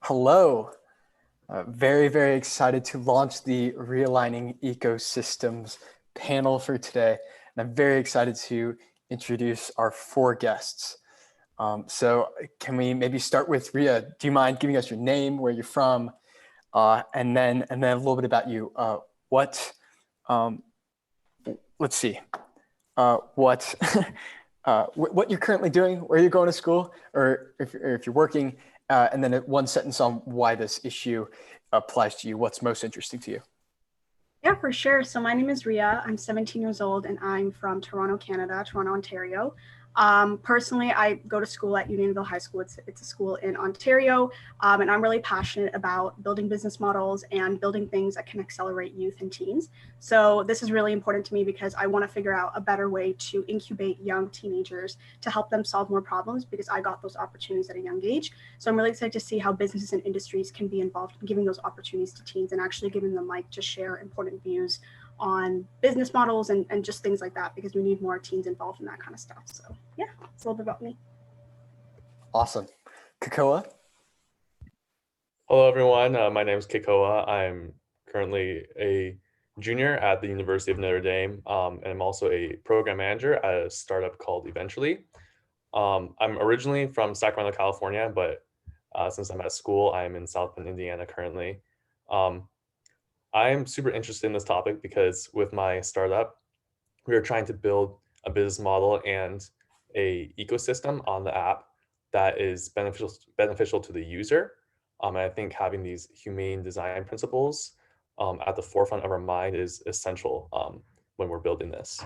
Hello. Very, very excited to launch the Realigning Ecosystems panel for today. And I'm very excited to introduce our four guests. So can we maybe start with Riya? Do you mind giving us your name, where you're from, and then a little bit about you? Let's see, what what you're currently doing, where you're going to school, or if you're working, and then one sentence on why this issue applies to you. What's most interesting to you? Yeah, for sure. So my name is Riya. I'm 17 years old and I'm from Toronto, Canada, Toronto, Ontario. Personally, I go to school at Unionville High School. It's a school in Ontario, and I'm really passionate about building business models and building things that can accelerate youth and teens. So this is really important to me because I want to figure out a better way to incubate young teenagers to help them solve more problems because I got those opportunities at a young age. So I'm really excited to see how businesses and industries can be involved in giving those opportunities to teens and actually giving them like to share important views on business models and just things like that because we need more teens involved in that kind of stuff. So yeah, it's a little bit about me. Awesome. Kekoa? Hello, everyone. My name is Kekoa. I'm currently a junior at the University of Notre Dame, and I'm also a program manager at a startup called Eventually. I'm originally from Sacramento, California, but since I'm at school, I'm in South Bend, Indiana currently. I'm super interested in this topic because with my startup, we are trying to build a business model and a ecosystem on the app that is beneficial to the user. And I think having these humane design principles at the forefront of our mind is essential when we're building this.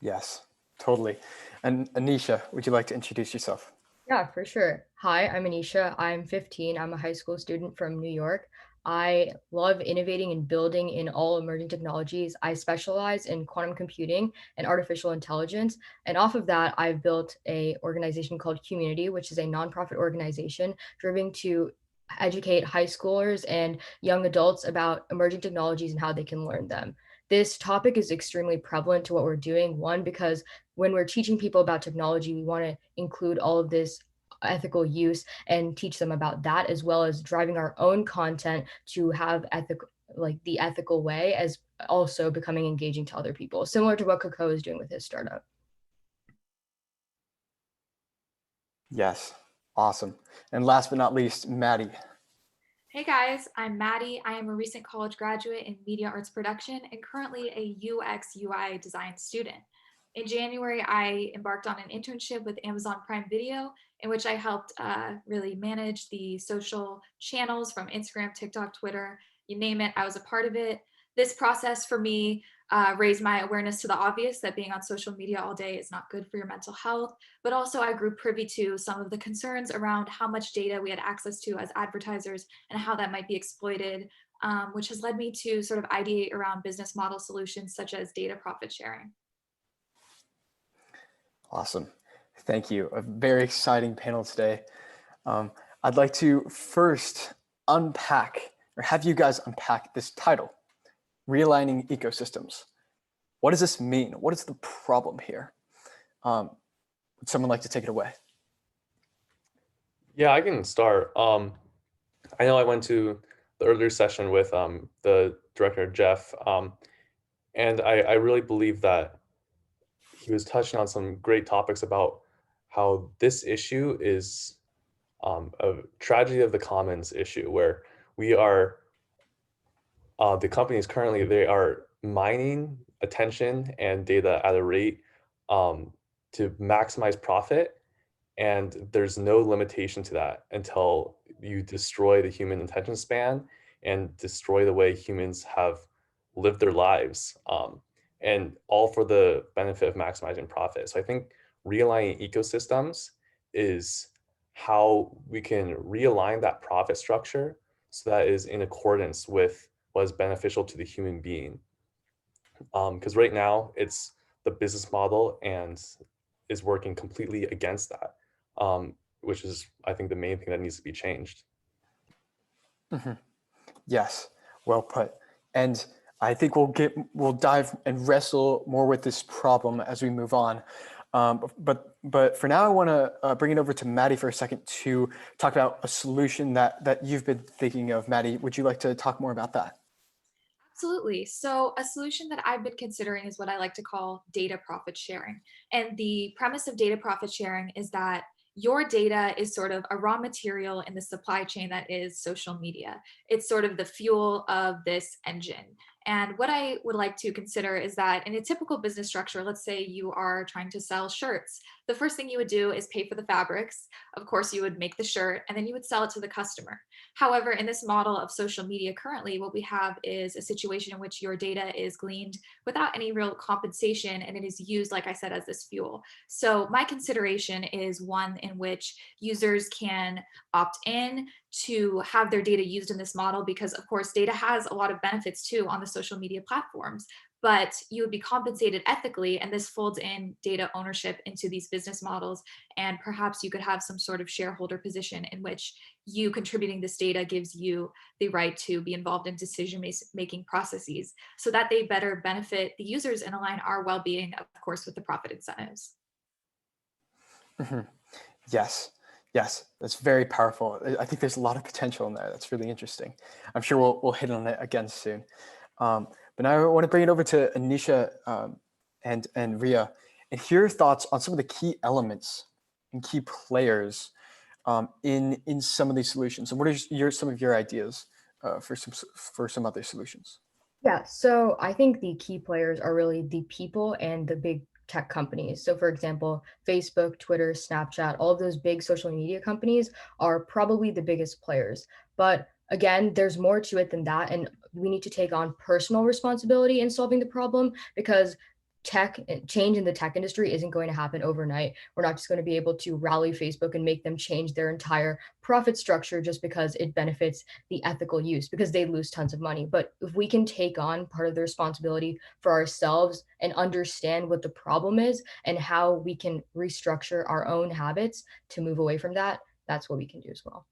Yes, totally. And Anisha, would you like to introduce yourself? Yeah, for sure. Hi, I'm Anisha. I'm 15. I'm a high school student from New York. I love innovating and building in all emerging technologies. I specialize in quantum computing and artificial intelligence. And off of that, I've built a organization called Community, which is a nonprofit organization driven to educate high schoolers and young adults about emerging technologies and how they can learn them. This topic is extremely prevalent to what we're doing. One, because when we're teaching people about technology, we want to include all of this ethical use and teach them about that, as well as driving our own content to have the ethical way, as also becoming engaging to other people, similar to what Kekoa is doing with his startup. Yes, awesome. And last but not least, Maddie. Hey guys, I'm Maddie. I am a recent college graduate in media arts production and currently a UX UI design student. In January, I embarked on an internship with Amazon Prime Video, in which I helped really manage the social channels from Instagram, TikTok, Twitter, you name it, I was a part of it. This process for me raised my awareness to the obvious that being on social media all day is not good for your mental health, but also I grew privy to some of the concerns around how much data we had access to as advertisers and how that might be exploited, which has led me to sort of ideate around business model solutions such as data profit sharing. Awesome. Thank you. A very exciting panel today. I'd like to first unpack, or have you guys unpack this title, Realigning Ecosystems. What does this mean? What is the problem here? Would someone like to take it away? Yeah, I can start. I know I went to the earlier session with the director, Jeff, and I really believe that he was touching on some great topics about how this issue is a tragedy of the commons issue, where we are, the companies currently, they are mining attention and data at a rate to maximize profit. And there's no limitation to that until you destroy the human attention span and destroy the way humans have lived their lives. And all for the benefit of maximizing profit. So I think realigning ecosystems is how we can realign that profit structure so that is in accordance with what is beneficial to the human being. Because right now it's the business model and is working completely against that, which is, I think, the main thing that needs to be changed. Mm-hmm. Yes, well put. And I think we'll dive and wrestle more with this problem as we move on. But for now, I want to bring it over to Maddie for a second to talk about a solution that you've been thinking of. Maddie, would you like to talk more about that? Absolutely. So, a solution that I've been considering is what I like to call data profit sharing. And the premise of data profit sharing is that your data is sort of a raw material in the supply chain that is social media. It's sort of the fuel of this engine. And what I would like to consider is that in a typical business structure, let's say you are trying to sell shirts, the first thing you would do is pay for the fabrics. Of course, you would make the shirt and then you would sell it to the customer. However, in this model of social media currently, what we have is a situation in which your data is gleaned without any real compensation and it is used, like I said, as this fuel. So, my consideration is one in which users can opt in to have their data used in this model because, of course, data has a lot of benefits too on the social media platforms. But you would be compensated ethically, and this folds in data ownership into these business models. And perhaps you could have some sort of shareholder position in which you contributing this data gives you the right to be involved in decision making processes so that they better benefit the users and align our well-being, of course, with the profit incentives. Mm-hmm. Yes, that's very powerful. I think there's a lot of potential in there. That's really interesting. I'm sure we'll hit on it again soon. But now I want to bring it over to Anisha and Riya and hear your thoughts on some of the key elements and key players in some of these solutions. And what are some of your ideas for some other solutions? Yeah, so I think the key players are really the people and the big tech companies. So, for example, Facebook, Twitter, Snapchat, all of those big social media companies are probably the biggest players. But again, there's more to it than that. And we need to take on personal responsibility in solving the problem because change in the tech industry isn't going to happen overnight. We're not just going to be able to rally Facebook and make them change their entire profit structure just because it benefits the ethical use, because they lose tons of money. But if we can take on part of the responsibility for ourselves and understand what the problem is and how we can restructure our own habits to move away from that, that's what we can do as well.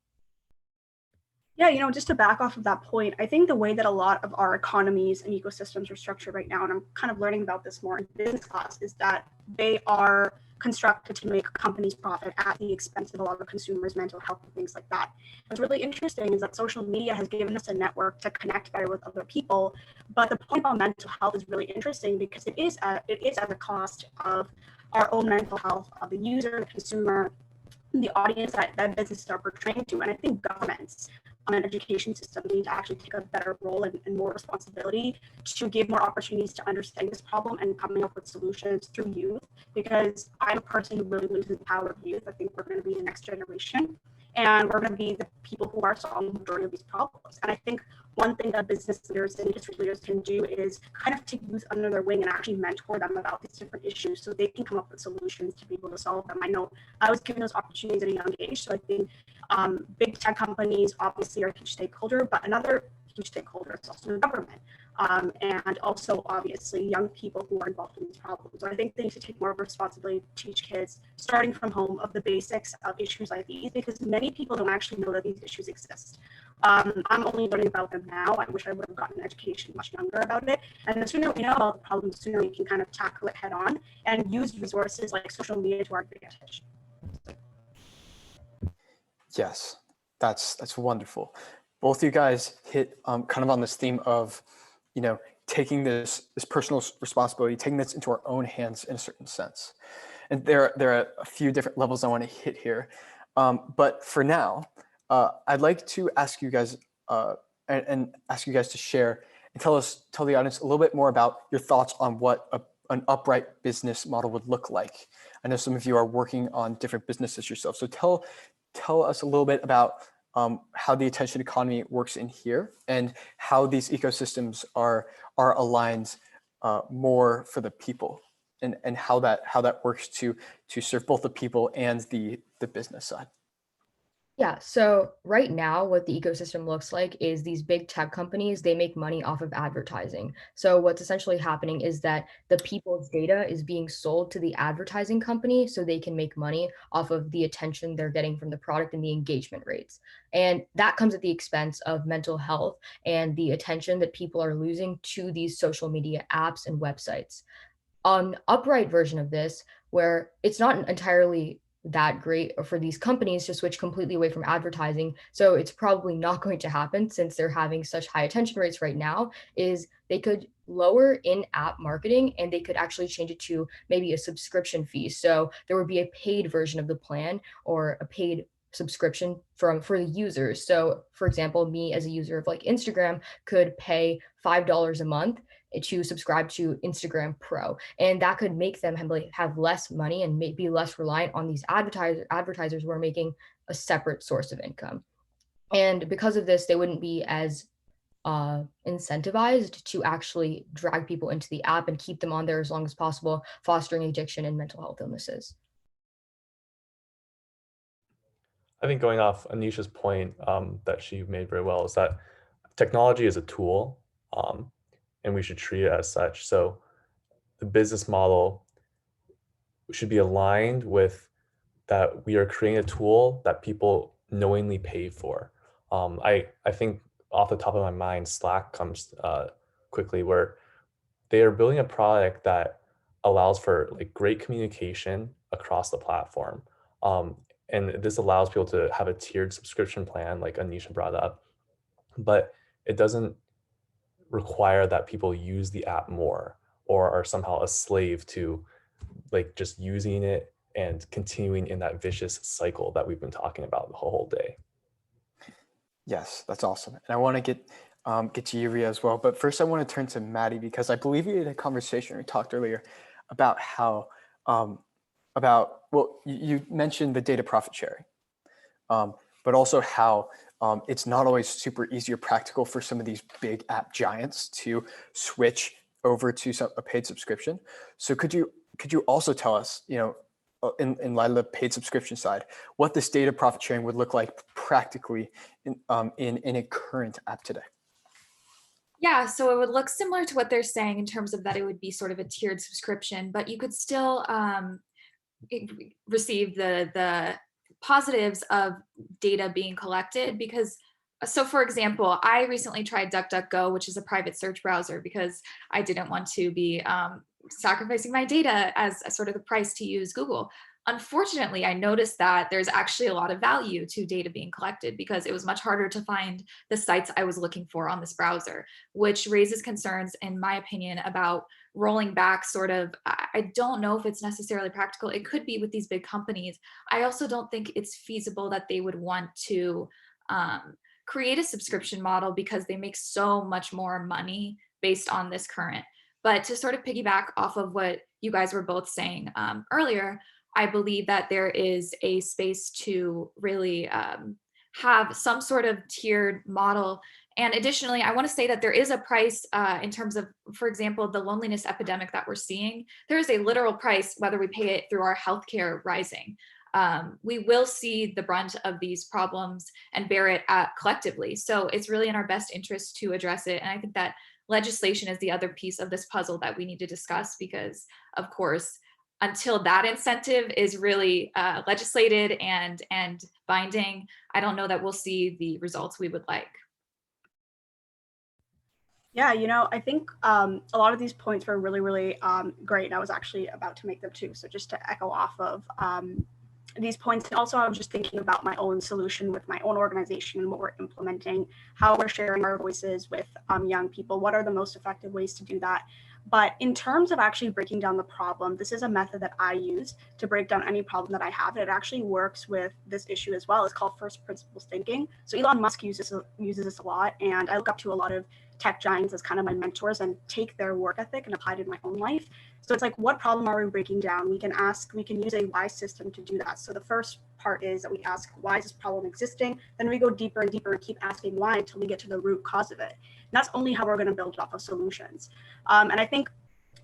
Yeah, just to back off of that point, I think the way that a lot of our economies and ecosystems are structured right now, and I'm kind of learning about this more in business class, is that they are constructed to make companies profit at the expense of a lot of consumers' mental health and things like that. What's really interesting is that social media has given us a network to connect better with other people, but the point about mental health is really interesting because it is at the cost of our own mental health of the user, the consumer, the audience that businesses are portraying to. And I think governments and education systems need to actually take a better role and more responsibility to give more opportunities to understand this problem and coming up with solutions through youth. Because I'm a person who really believes in the power of youth. I think we're going to be the next generation, and we're going to be the people who are solving the majority of these problems. And I think one thing that business leaders and industry leaders can do is kind of take youth under their wing and actually mentor them about these different issues so they can come up with solutions to be able to solve them. I know I was given those opportunities at a young age, so I think big tech companies obviously are a huge stakeholder, but another huge stakeholder is also the government. And also obviously young people who are involved in these problems. So I think they need to take more responsibility to teach kids starting from home of the basics of issues like these, because many people don't actually know that these issues exist. I'm only learning about them now. I wish I would have gotten an education much younger about it. And the sooner we know about the problem, the sooner we can kind of tackle it head on and use resources like social media to our advantage. Yes, that's wonderful. Both you guys hit kind of on this theme of, taking this personal responsibility, taking this into our own hands in a certain sense. And there are a few different levels I want to hit here. But for now, I'd like to ask you guys and ask you guys to share and tell the audience a little bit more about your thoughts on what an upright business model would look like. I know some of you are working on different businesses yourself. So tell us a little bit about how the attention economy works in here and how these ecosystems are aligned more for the people, and how that works to serve both the people and the business side. Yeah, so right now, what the ecosystem looks like is these big tech companies, they make money off of advertising. So what's essentially happening is that the people's data is being sold to the advertising company so they can make money off of the attention they're getting from the product and the engagement rates. And that comes at the expense of mental health and the attention that people are losing to these social media apps and websites. An upright version of this where it's not entirely that great for these companies to switch completely away from advertising. So it's probably not going to happen since they're having such high attention rates right now, is they could lower in-app marketing and they could actually change it to maybe a subscription fee. So there would be a paid version of the plan or a paid subscription for the users. So for example, me as a user of like Instagram could pay $5 a month to subscribe to Instagram Pro, and that could make them have less money and be less reliant on these advertisers who are making a separate source of income. And because of this, they wouldn't be as incentivized to actually drag people into the app and keep them on there as long as possible, fostering addiction and mental health illnesses. I think going off Anisha's point that she made very well is that technology is a tool, and we should treat it as such. So the business model should be aligned with that we are creating a tool that people knowingly pay for. I think off the top of my mind, Slack comes quickly, where they are building a product that allows for like great communication across the platform. And this allows people to have a tiered subscription plan, like Anisha brought up, but it doesn't require that people use the app more or are somehow a slave to like just using it and continuing in that vicious cycle that we've been talking about the whole day. Yes, that's awesome. And I want to get to you, Riya, as well. But first, I want to turn to Madi, because I believe we had a conversation, we talked earlier about how, you mentioned the data profit sharing, but also how it's not always super easy or practical for some of these big app giants to switch over to a paid subscription. So could you also tell us, in light of the paid subscription side, what this data profit sharing would look like practically in a current app today? Yeah, so it would look similar to what they're saying in terms of that it would be sort of a tiered subscription, but you could still receive the positives of data being collected. Because so for example, I recently tried DuckDuckGo, which is a private search browser, because I didn't want to be sacrificing my data as a sort of the price to use Google. Unfortunately, I noticed that there's actually a lot of value to data being collected, because it was much harder to find the sites I was looking for on this browser, which raises concerns, in my opinion, about rolling back sort of. I don't know if it's necessarily practical. It could be with these big companies. I also don't think it's feasible that they would want to create a subscription model, because they make so much more money based on this current. But to sort of piggyback off of what you guys were both saying earlier, I believe that there is a space to really have some sort of tiered model. And additionally, I want to say that there is a price in terms of, for example, the loneliness epidemic that we're seeing. There is a literal price, whether we pay it through our healthcare rising. We will see the brunt of these problems and bear it collectively. So it's really in our best interest to address it. And I think that legislation is the other piece of this puzzle that we need to discuss, because, of course, until that incentive is really legislated and binding, I don't know that we'll see the results we would like. Yeah, I think a lot of these points were really, really great. And I was actually about to make them too. So just to echo off of these points. And also, I was just thinking about my own solution with my own organization and what we're implementing, how we're sharing our voices with young people. What are the most effective ways to do that? But in terms of actually breaking down the problem, this is a method that I use to break down any problem that I have. And it actually works with this issue as well. It's called first principles thinking. So Elon Musk uses this a lot. And I look up to a lot of tech giants as kind of my mentors and take their work ethic and apply it in my own life. So it's like, what problem are we breaking down? We can use a why system to do that. So the first part is that we ask, why is this problem existing? Then we go deeper and deeper and keep asking why until we get to the root cause of it. And that's only how we're going to build off of solutions. And I think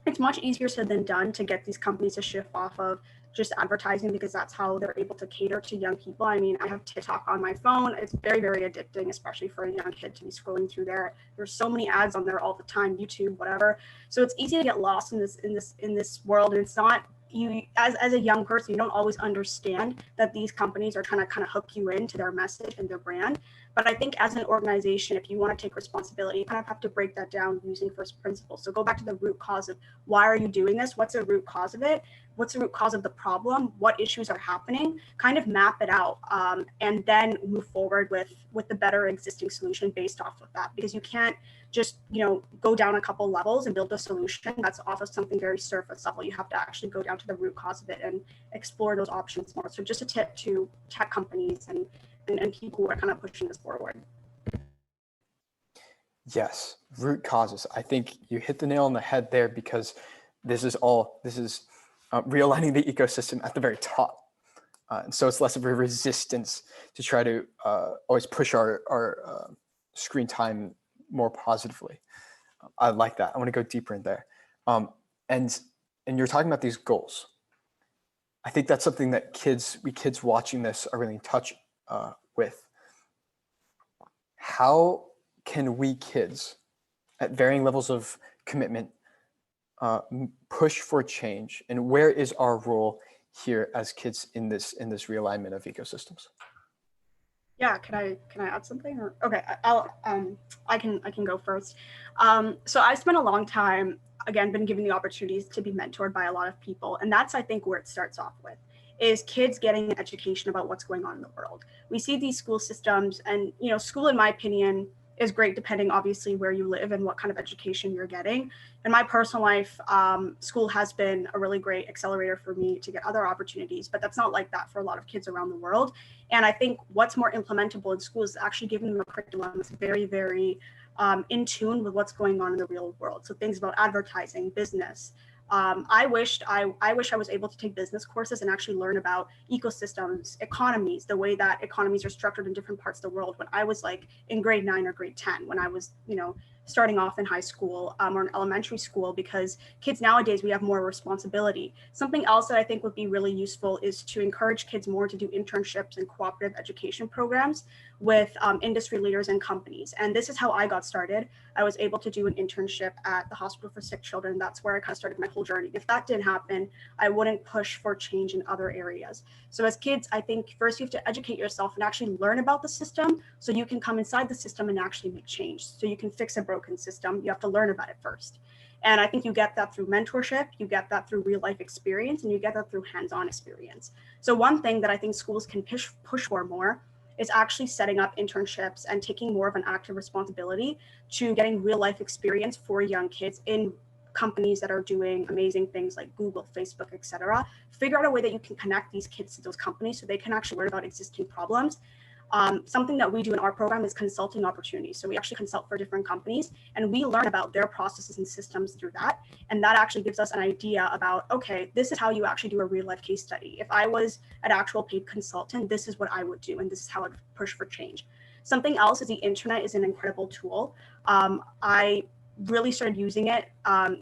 it's much easier said than done to get these companies to shift off of just advertising, because that's how they're able to cater to young people. I mean, I have TikTok on my phone. It's very, very addicting, especially for a young kid to be scrolling through there. There's so many ads on there all the time, YouTube, whatever. So it's easy to get lost in this world. And it's not, you as a young person, you don't always understand that these companies are trying to kind of hook you into their message and their brand. But I think as an organization, if you want to take responsibility, you kind of have to break that down using first principles. So go back to the root cause of why are you doing this? What's the root cause of it? what's the root cause of the problem, what issues are happening, kind of map it out, and then move forward with the better existing solution based off of that. Because you can't just, go down a couple levels and build a solution that's off of something very surface level. You have to actually go down to the root cause of it and explore those options more. So just a tip to tech companies and people who are kind of pushing this forward. Yes, root causes. I think you hit the nail on the head there, because this is realigning the ecosystem at the very top. And so it's less of a resistance to try to always push our screen time more positively. I like that. I want to go deeper in there. And you're talking about these goals. I think that's something that kids watching this are really in touch with. How can we kids at varying levels of commitment push for change, and where is our role here as kids in this realignment of ecosystems? Yeah, can I add something? Or okay, I can go first. So I spent a long time, again, been given the opportunities to be mentored by a lot of people, and that's, I think, where it starts off with, is kids getting an education about what's going on in the world. We see these school systems, and school, in my opinion, is great depending, obviously, where you live and what kind of education you're getting. In my personal life, school has been a really great accelerator for me to get other opportunities, but that's not like that for a lot of kids around the world. And I think what's more implementable in school is actually giving them a curriculum that's very, very in tune with what's going on in the real world. So things about advertising, business. I wish I was able to take business courses and actually learn about ecosystems, economies, the way that economies are structured in different parts of the world when I was like in grade 9 or grade 10, when I was, starting off in high school or in elementary school, because kids nowadays, we have more responsibility. Something else that I think would be really useful is to encourage kids more to do internships and cooperative education programs with industry leaders and companies. And this is how I got started. I was able to do an internship at the Hospital for Sick Children. That's where I kind of started my whole journey. If that didn't happen, I wouldn't push for change in other areas. So as kids, I think first you have to educate yourself and actually learn about the system so you can come inside the system and actually make change. So you can fix a broken system. You have to learn about it first. And I think you get that through mentorship, you get that through real life experience, and you get that through hands-on experience. So one thing that I think schools can push for more is actually setting up internships and taking more of an active responsibility to getting real life experience for young kids in companies that are doing amazing things like Google, Facebook, etc. Figure out a way that you can connect these kids to those companies so they can actually learn about existing problems. Something that we do in our program is consulting opportunities. So we actually consult for different companies and we learn about their processes and systems through that. And that actually gives us an idea about, okay, this is how you actually do a real life case study. If I was an actual paid consultant, this is what I would do. And this is how I'd push for change. Something else is the internet is an incredible tool. I really started using it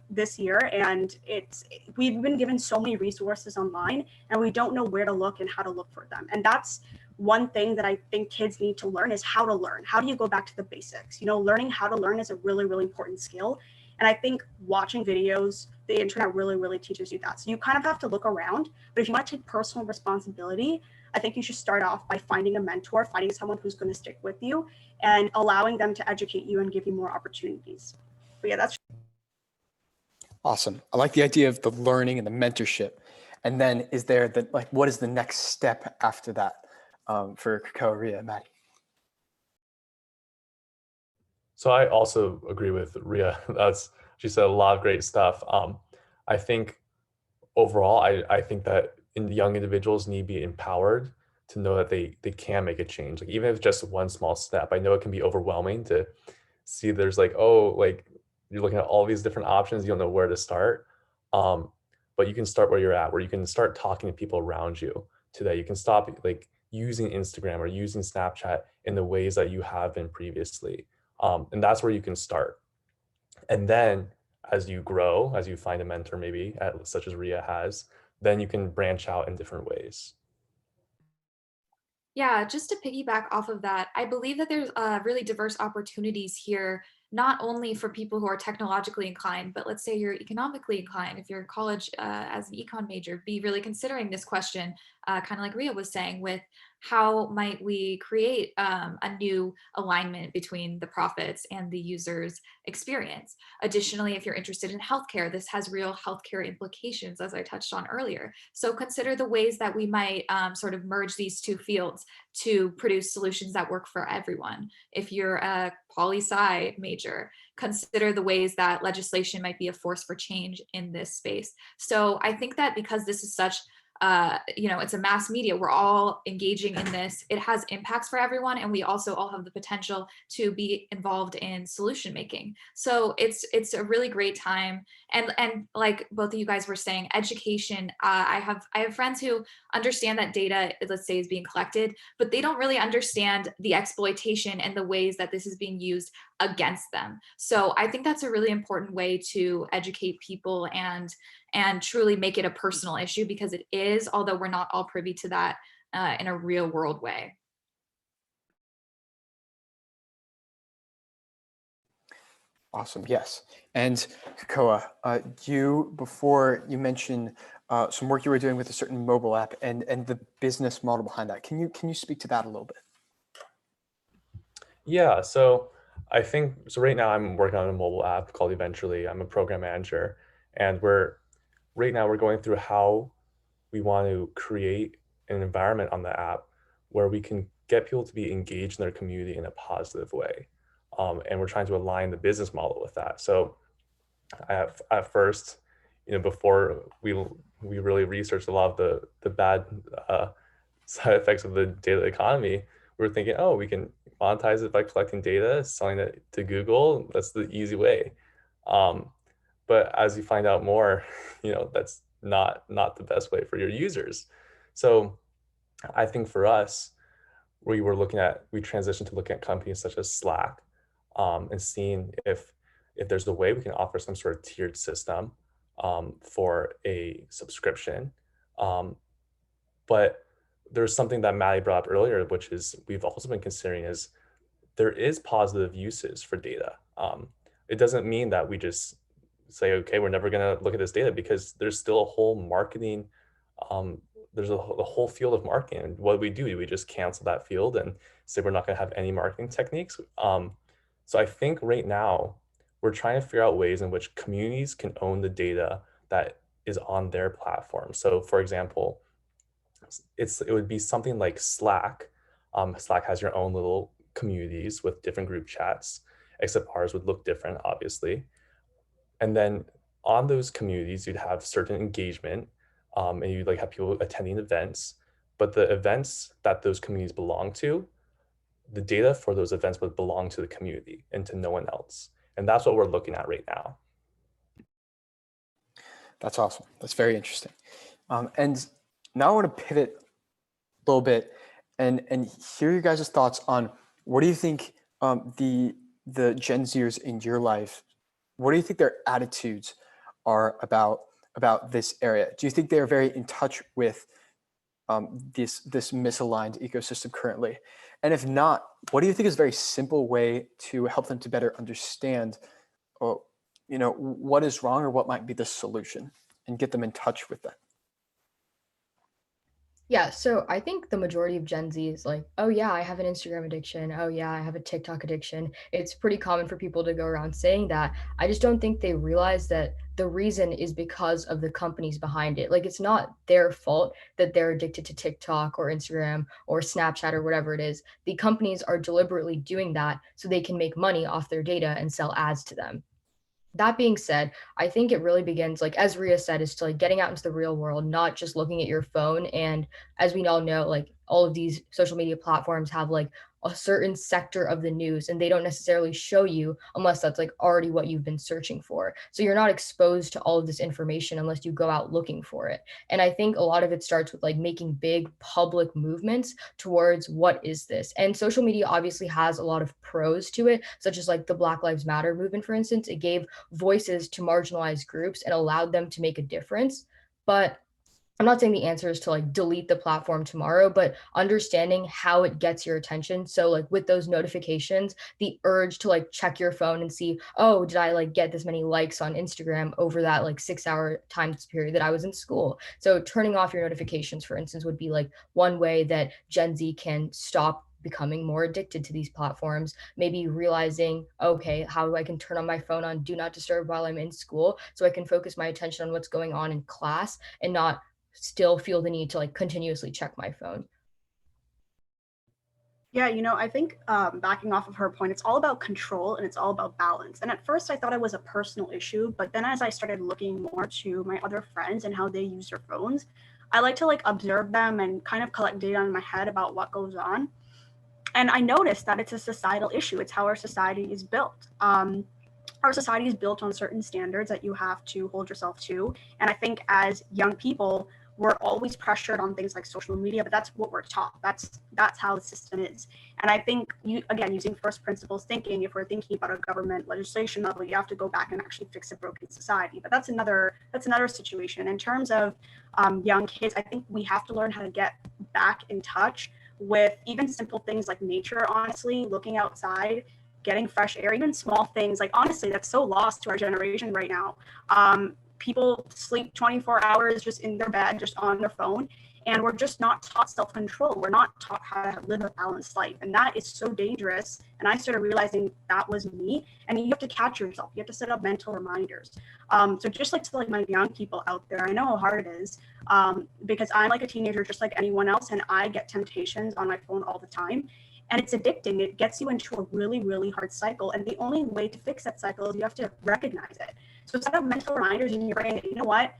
this year, and we've been given so many resources online and we don't know where to look and how to look for them. And that's one thing that I think kids need to learn, is how to learn. How do you go back to the basics? Learning how to learn is a really, really important skill. And I think watching videos, the internet really, really teaches you that. So you kind of have to look around, but if you want to take personal responsibility, I think you should start off by finding a mentor, finding someone who's going to stick with you and allowing them to educate you and give you more opportunities. But yeah, that's awesome. I like the idea of the learning and the mentorship. And then is there what is the next step after that for Kekoa, Riya, and Madi? So I also agree with Riya. She said a lot of great stuff. I think overall, I think that young individuals need to be empowered to know that they can make a change. Like even if it's just one small step, I know it can be overwhelming to see there's you're looking at all these different options, you don't know where to start. But you can start where you're at, where you can start talking to people around you today. You can stop using Instagram or using Snapchat in the ways that you have been previously. And that's where you can start. And then as you grow, as you find a mentor maybe, such as Riya has, then you can branch out in different ways. Yeah, just to piggyback off of that, I believe that there's really diverse opportunities here, not only for people who are technologically inclined, but let's say you're economically inclined. If you're in college as an econ major, be really considering this question kind of like Riya was saying, with how might we create a new alignment between the profits and the user's experience. Additionally, if you're interested in healthcare, this has real healthcare implications, as I touched on earlier. So consider the ways that we might sort of merge these two fields to produce solutions that work for everyone. If you're a poli-sci major, consider the ways that legislation might be a force for change in this space. So I think that because this is such it's a mass media, we're all engaging in this, it has impacts for everyone, and we also all have the potential to be involved in solution making. So it's a really great time. And like both of you guys were saying, education, I have friends who understand that data, let's say, is being collected, but they don't really understand the exploitation and the ways that this is being used against them. So I think that's a really important way to educate people and truly make it a personal issue, because it is, although we're not all privy to that in a real world way. Awesome. Yes. And Kekoa, before you mentioned some work you were doing with a certain mobile app and the business model behind that. Can you speak to that a little bit? Yeah, so I think so. Right now, I'm working on a mobile app called Eventually. I'm a program manager, and right now we're going through how we want to create an environment on the app where we can get people to be engaged in their community in a positive way, and we're trying to align the business model with that. So, at first, before we really researched a lot of the bad side effects of the data economy, we were thinking, oh, we can monetize it by collecting data, selling it to Google. That's the easy way. Um, but as you find out more, that's not the best way for your users. So I think for us, we transitioned to looking at companies such as Slack, and seeing if there's a way we can offer some sort of tiered system for a subscription. But there's something that Maddie brought up earlier, which is we've also been considering is there is positive uses for data. It doesn't mean that we just say, okay, we're never going to look at this data, because there's still a whole marketing, there's a whole field of marketing. And what do? Do we just cancel that field and say we're not going to have any marketing techniques? So I think right now we're trying to figure out ways in which communities can own the data that is on their platform. So for example, it would be something like Slack. Slack has your own little communities with different group chats, except ours would look different, obviously. And then on those communities, you'd have certain engagement, and you'd have people attending events. But the events that those communities belong to, the data for those events would belong to the community and to no one else. And that's what we're looking at right now. That's awesome. That's very interesting. And now I want to pivot a little bit and hear you guys' thoughts on what do you think the Gen Zers in your life, what do you think their attitudes are about this area? Do you think they are very in touch with this misaligned ecosystem currently? And if not, what do you think is a very simple way to help them to better understand, what is wrong or what might be the solution, and get them in touch with that? Yeah, so I think the majority of Gen Z is like, oh yeah, I have an Instagram addiction. Oh yeah, I have a TikTok addiction. It's pretty common for people to go around saying that. I just don't think they realize that the reason is because of the companies behind it. Like, it's not their fault that they're addicted to TikTok or Instagram or Snapchat or whatever it is. The companies are deliberately doing that so they can make money off their data and sell ads to them. That being said, I think it really begins, like as Riya said, is to getting out into the real world, not just looking at your phone. And as we all know, all of these social media platforms have a certain sector of the news, and they don't necessarily show you unless that's already what you've been searching for. So you're not exposed to all of this information unless you go out looking for it. And I think a lot of it starts with making big public movements towards what is this. And social media obviously has a lot of pros to it, such as the Black Lives Matter movement, for instance. It gave voices to marginalized groups and allowed them to make a difference. But I'm not saying the answer is to like delete the platform tomorrow, but understanding how it gets your attention. So like with those notifications, the urge to like check your phone and see, oh, did I like get this many likes on Instagram over that like 6 hour time period that I was in school? So turning off your notifications, for instance, would be like one way that Gen Z can stop becoming more addicted to these platforms, maybe realizing, okay, how I can turn on my phone on do not disturb while I'm in school so I can focus my attention on what's going on in class and not still feel the need to like continuously check my phone. Yeah, I think backing off of her point, it's all about control and it's all about balance. And at first, I thought it was a personal issue, but then as I started looking more to my other friends and how they use their phones, I like to like observe them and kind of collect data in my head about what goes on. And I noticed that it's a societal issue. It's how our society is built. Our society is built on certain standards that you have to hold yourself to. And I think as young people, we're always pressured on things like social media, but that's what we're taught. That's how the system is. And I think again, using first principles thinking, if we're thinking about a government legislation level, you have to go back and actually fix a broken society. But that's another situation. In terms of young kids, I think we have to learn how to get back in touch with even simple things like nature, honestly, looking outside, getting fresh air, even small things. Like, honestly, that's so lost to our generation right now. People sleep 24 hours just in their bed, just on their phone. And we're just not taught self-control. We're not taught how to live a balanced life. And that is so dangerous. And I started realizing that was me. And you have to catch yourself. You have to set up mental reminders. So just like to like my young people out there, I know how hard it is because I'm like a teenager, just like anyone else. And I get temptations on my phone all the time. And it's addicting. It gets you into a really, really hard cycle. And the only way to fix that cycle is you have to recognize it. So set up mental reminders in your brain that, you know what,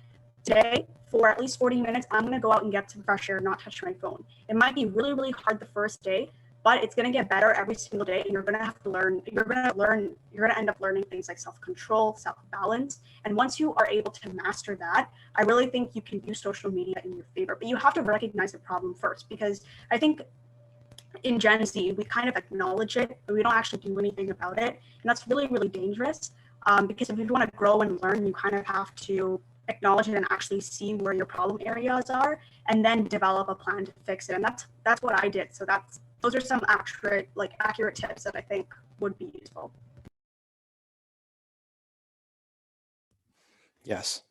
today, for at least 40 minutes, I'm going to go out and get some fresh air, not touch my phone. It might be really, really hard the first day, but it's going to get better every single day. And you're going to have to learn, you're going to end up learning things like self-control, self-balance. And once you are able to master that, I really think you can use social media in your favor. But you have to recognize the problem first, because I think in Gen Z, we kind of acknowledge it, but we don't actually do anything about it. And that's really, really dangerous because if you want to grow and learn, you kind of have to acknowledge it and actually see where your problem areas are and then develop a plan to fix it. And that's what I did. So those are some accurate tips that I think would be useful. Yes.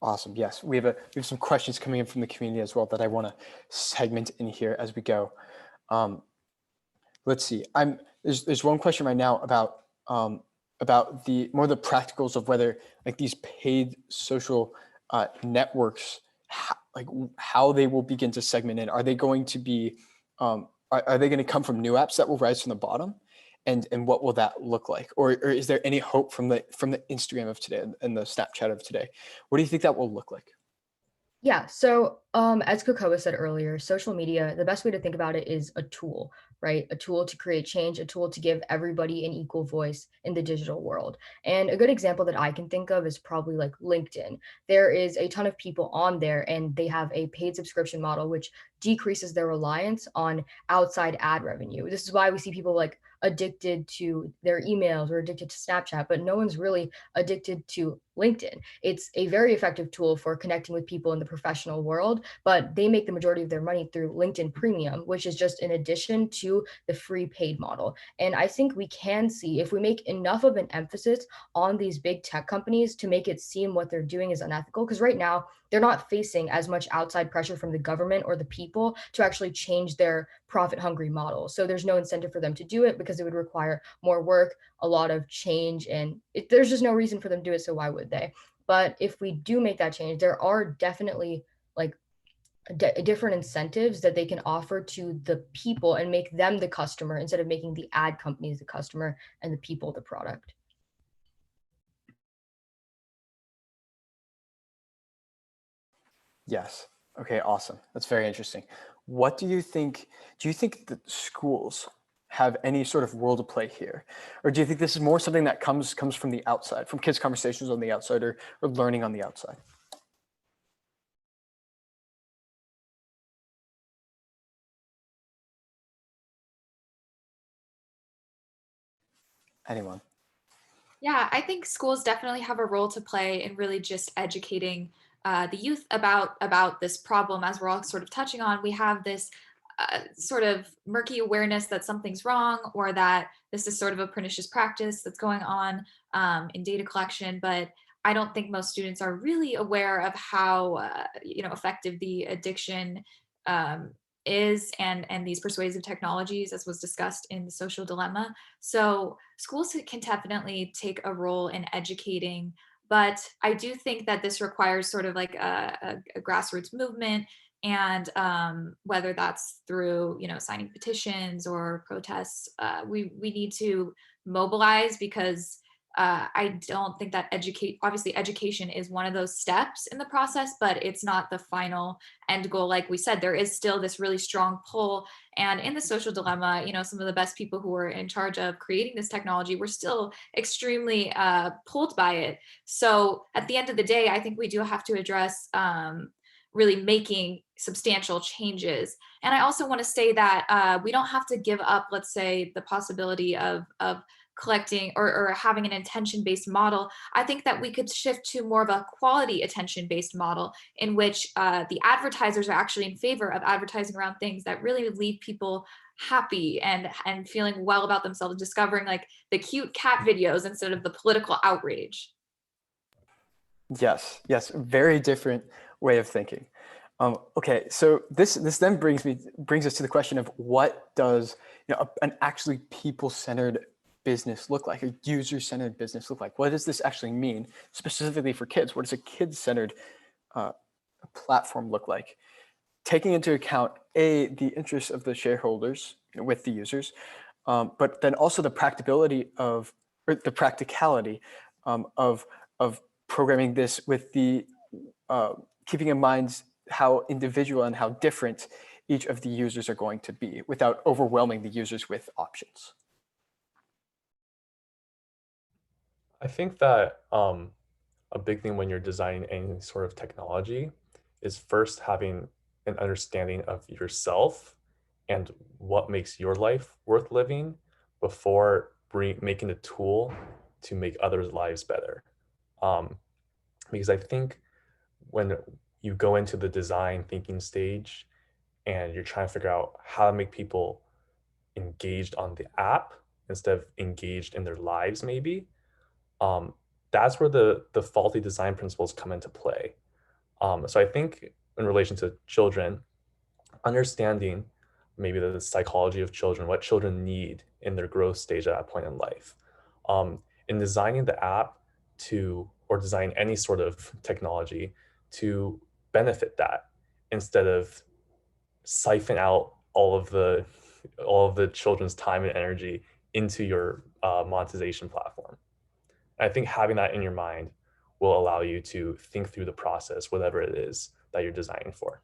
Awesome. Yes, we have some questions coming in from the community as well that I want to segment in here as we go. Let's see. There's one question right now about the practicals of whether like these paid social networks, how they will begin to segment in. Are they going to be are they going to come from new apps that will rise from the bottom? And what will that look like? Or is there any hope from the Instagram of today and the Snapchat of today? What do you think that will look like? Yeah, so as Kekoa said earlier, social media, the best way to think about it is a tool, right? A tool to create change, a tool to give everybody an equal voice in the digital world. And a good example that I can think of is probably like LinkedIn. There is a ton of people on there and they have a paid subscription model, which decreases their reliance on outside ad revenue. This is why we see people like addicted to their emails or addicted to Snapchat, but no one's really addicted to LinkedIn. It's a very effective tool for connecting with people in the professional world, but they make the majority of their money through LinkedIn Premium, which is just in addition to the free paid model. And I think we can see if we make enough of an emphasis on these big tech companies to make it seem what they're doing is unethical, because right now they're not facing as much outside pressure from the government or the people to actually change their profit hungry model. So there's no incentive for them to do it because it would require more work, a lot of change, and there's just no reason for them to do it. So why would they? But if we do make that change, there are definitely like different incentives that they can offer to the people and make them the customer instead of making the ad companies the customer and the people the product. Yes. Okay, awesome. That's very interesting. What do you think that schools have any sort of role to play here? Or do you think this is more something that comes from the outside, from kids' conversations on the outside or learning on the outside? Anyone? Yeah, I think schools definitely have a role to play in really just educating the youth about this problem, as we're all sort of touching on. We have this sort of murky awareness that something's wrong, or that this is sort of a pernicious practice that's going on in data collection. But I don't think most students are really aware of how effective the addiction is, and these persuasive technologies, as was discussed in the social dilemma. So schools can definitely take a role in educating, but I do think that this requires sort of like a grassroots movement, and whether that's through signing petitions or protests, we need to mobilize, because I don't think that obviously education is one of those steps in the process, but it's not the final end goal. Like we said, there is still this really strong pull. And in the social dilemma, some of the best people who were in charge of creating this technology were still extremely pulled by it. So at the end of the day, I think we do have to address really making substantial changes. And I also want to say that we don't have to give up, let's say, the possibility of collecting or having an attention-based model. I think that we could shift to more of a quality attention-based model, in which the advertisers are actually in favor of advertising around things that really leave people happy and feeling well about themselves, discovering like the cute cat videos instead of the political outrage. Yes, very different way of thinking. Okay, so this then brings us to the question of, what does an actually people-centered business look like, a user-centered business look like? What does this actually mean specifically for kids? What does a kid-centered platform look like? Taking into account the interests of the shareholders with the users, but then also the practicality of programming this with the keeping in mind how individual and how different each of the users are going to be, without overwhelming the users with options. I think that a big thing when you're designing any sort of technology is first having an understanding of yourself and what makes your life worth living before making a tool to make others' lives better. Because I think when you go into the design thinking stage and you're trying to figure out how to make people engaged on the app instead of engaged in their lives, maybe, that's where the faulty design principles come into play. So I think in relation to children, understanding maybe the psychology of children, what children need in their growth stage at that point in life. In designing the app or design any sort of technology to benefit that, instead of siphon out all of the children's time and energy into your monetization platform. I think having that in your mind will allow you to think through the process, whatever it is that you're designing for.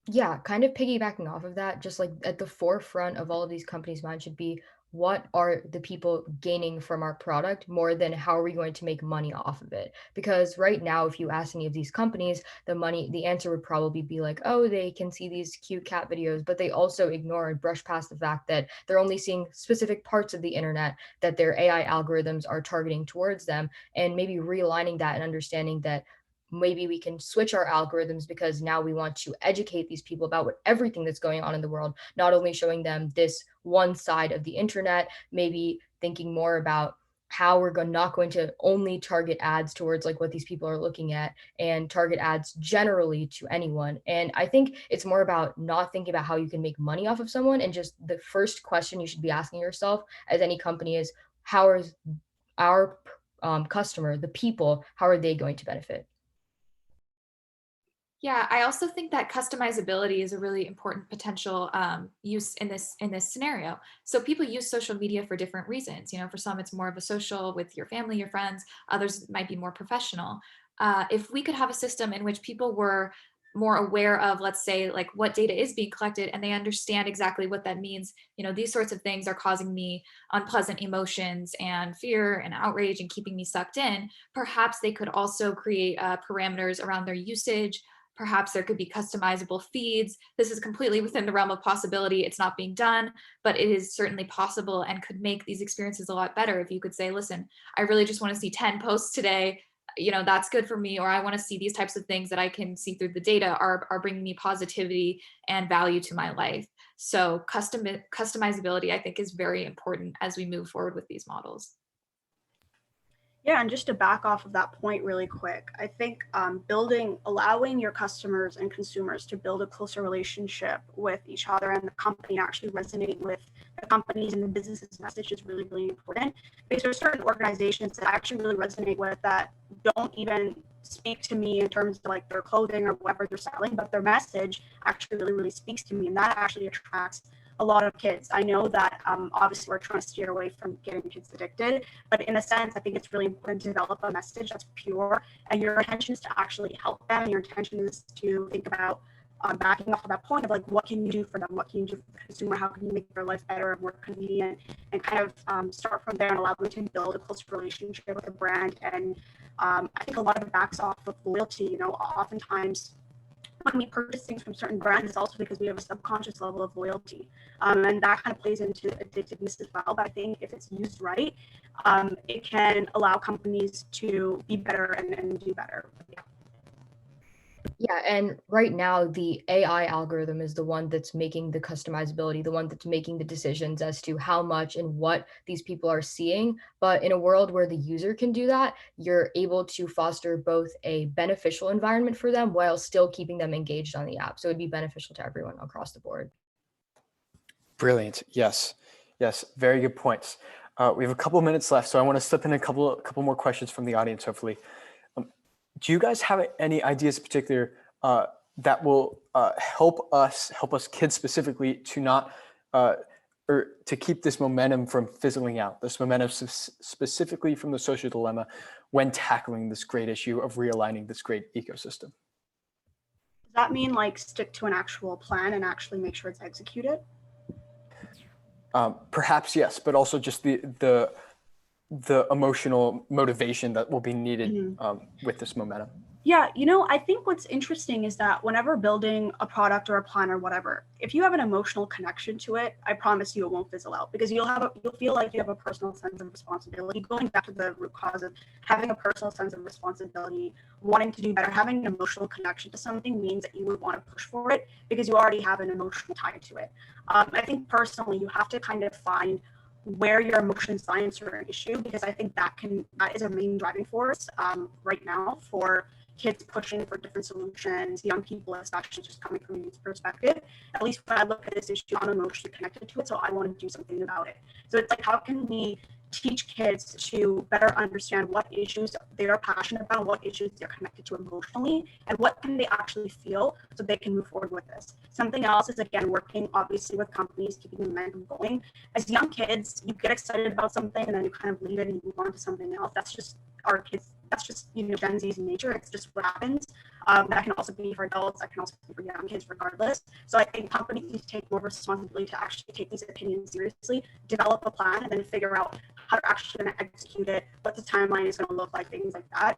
Yeah, kind of piggybacking off of that, just like at the forefront of all of these companies' minds should be, what are the people gaining from our product, more than how are we going to make money off of it? Because right now, if you ask any of these companies, the answer would probably be like, oh, they can see these cute cat videos, but they also ignore and brush past the fact that they're only seeing specific parts of the internet that their AI algorithms are targeting towards them, and maybe realigning that and understanding that maybe we can switch our algorithms, because now we want to educate these people about everything that's going on in the world, not only showing them this one side of the internet, maybe thinking more about how we're not going to only target ads towards like what these people are looking at, and target ads generally to anyone. And I think it's more about not thinking about how you can make money off of someone, and just the first question you should be asking yourself as any company is, how is our customer, the people, how are they going to benefit? Yeah, I also think that customizability is a really important potential use in this scenario. So people use social media for different reasons. For some, it's more of a social with your family, your friends. Others might be more professional. If we could have a system in which people were more aware of, let's say, like what data is being collected, and they understand exactly what that means. These sorts of things are causing me unpleasant emotions and fear and outrage and keeping me sucked in. Perhaps they could also create parameters around their usage. Perhaps there could be customizable feeds. This is completely within the realm of possibility. It's not being done, but it is certainly possible, and could make these experiences a lot better if you could say, listen, I really just want to see 10 posts today. that's good for me, or I want to see these types of things that I can see through the data are bringing me positivity and value to my life. So customizability, I think, is very important as we move forward with these models. Yeah, and just to back off of that point really quick, I think allowing your customers and consumers to build a closer relationship with each other and the company, actually resonate with the companies and the business's message is really, really important. Because there's certain organizations that I actually really resonate with that don't even speak to me in terms of like their clothing or whatever they're selling, but their message actually really, really speaks to me. And that actually attracts a lot of kids. I know that obviously we're trying to steer away from getting kids addicted, but in a sense, I think it's really important to develop a message that's pure, and your intention is to actually help them. Your intention is to think about backing off of that point of like, what can you do for them? What can you do for the consumer? How can you make their life better and more convenient? And kind of start from there and allow them to build a close relationship with the brand. And I think a lot of it backs off of loyalty. Oftentimes when we purchase things from certain brands, it's also because we have a subconscious level of loyalty. And that kind of plays into addictiveness as well. But I think if it's used right, it can allow companies to be better and do better. Yeah. Yeah, and right now the AI algorithm is the one that's making the customizability, the one that's making the decisions as to how much and what these people are seeing. But in a world where the user can do that, you're able to foster both a beneficial environment for them while still keeping them engaged on the app. So it'd be beneficial to everyone across the board. Brilliant. Yes. Yes. Very good points. We have a couple of minutes left, so I want to slip in a couple more questions from the audience, hopefully. Do you guys have any ideas in particular that will help us kids specifically to not or to keep this momentum from fizzling out, this momentum specifically from the social dilemma when tackling this great issue of realigning this great ecosystem? Does that mean like stick to an actual plan and actually make sure it's executed? Perhaps yes, but also just the emotional motivation that will be needed with this momentum. Yeah, I think what's interesting is that whenever building a product or a plan or whatever, if you have an emotional connection to it, I promise you it won't fizzle out, because you'll feel like you have a personal sense of responsibility. Going back to the root cause of having a personal sense of responsibility, wanting to do better, having an emotional connection to something means that you would want to push for it because you already have an emotional tie to it. I think personally, you have to kind of find where your emotions lie into an issue, because I think that is a main driving force right now for kids pushing for different solutions, young people, especially just coming from a youth perspective. At least when I look at this issue, I'm emotionally connected to it, so I want to do something about it. So it's like, how can we teach kids to better understand what issues they are passionate about, what issues they're connected to emotionally, and what can they actually feel so they can move forward with this. Something else is, again, working obviously with companies, keeping the momentum going. As young kids, you get excited about something and then you kind of leave it and move on to something else. That's just our kids. That's just, Gen Z's nature. It's just what happens. That can also be for adults. That can also be for young kids, regardless. So I think companies need to take more responsibility to actually take these opinions seriously, develop a plan, and then figure out how to actually going to execute it, what the timeline is going to look like, things like that.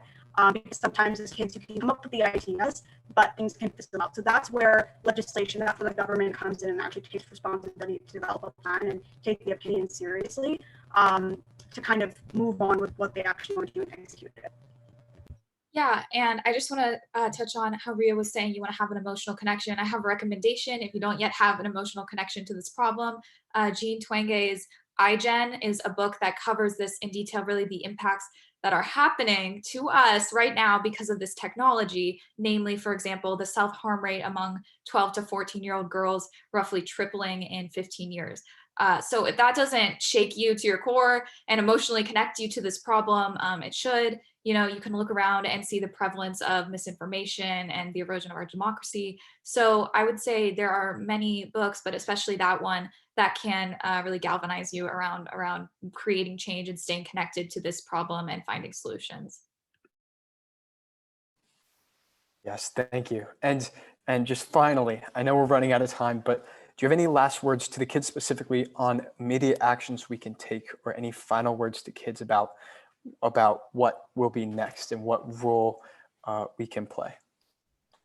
Because sometimes as kids, you can come up with the ideas, but things can fizzle out. So that's where legislation, that's where the government comes in and actually takes responsibility to develop a plan and take the opinion seriously, to kind of move on with what they actually want to do and execute it. Yeah, and I just want to touch on how Riya was saying you want to have an emotional connection. I have a recommendation if you don't yet have an emotional connection to this problem. Jean Twenge's iGen is a book that covers this in detail, really the impacts that are happening to us right now because of this technology, namely, for example, the self-harm rate among 12 to 14-year-old girls roughly tripling in 15 years. So if that doesn't shake you to your core and emotionally connect you to this problem, it should. You can look around and see the prevalence of misinformation and the erosion of our democracy. So I would say there are many books, but especially that one that can really galvanize you around creating change and staying connected to this problem and finding solutions. Yes, thank you. And just finally, I know we're running out of time, but do you have any last words to the kids specifically on immediate actions we can take, or any final words to kids about what will be next and what role we can play?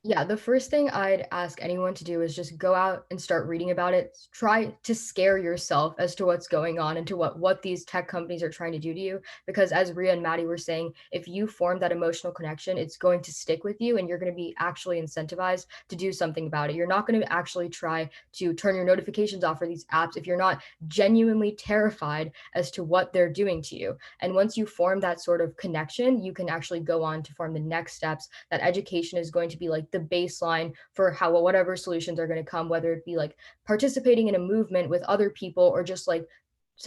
Yeah, the first thing I'd ask anyone to do is just go out and start reading about it. Try to scare yourself as to what's going on and to what these tech companies are trying to do to you. Because as Ria and Maddie were saying, if you form that emotional connection, it's going to stick with you and you're going to be actually incentivized to do something about it. You're not going to actually try to turn your notifications off for these apps if you're not genuinely terrified as to what they're doing to you. And once you form that sort of connection, you can actually go on to form the next steps. That education is going to be like the baseline for how whatever solutions are going to come, whether it be like participating in a movement with other people or just like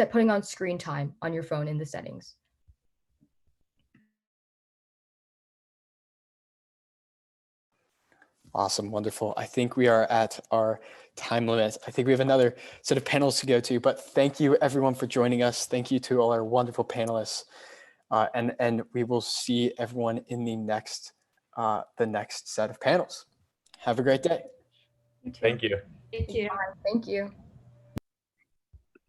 putting on screen time on your phone in the settings. Awesome, wonderful. I think we are at our time limit. I think we have another set of panels to go to, but thank you everyone for joining us. Thank you to all our wonderful panelists. And we will see everyone in the next set of panels. Have a great day. You too. Thank you. Thank you. Thank you.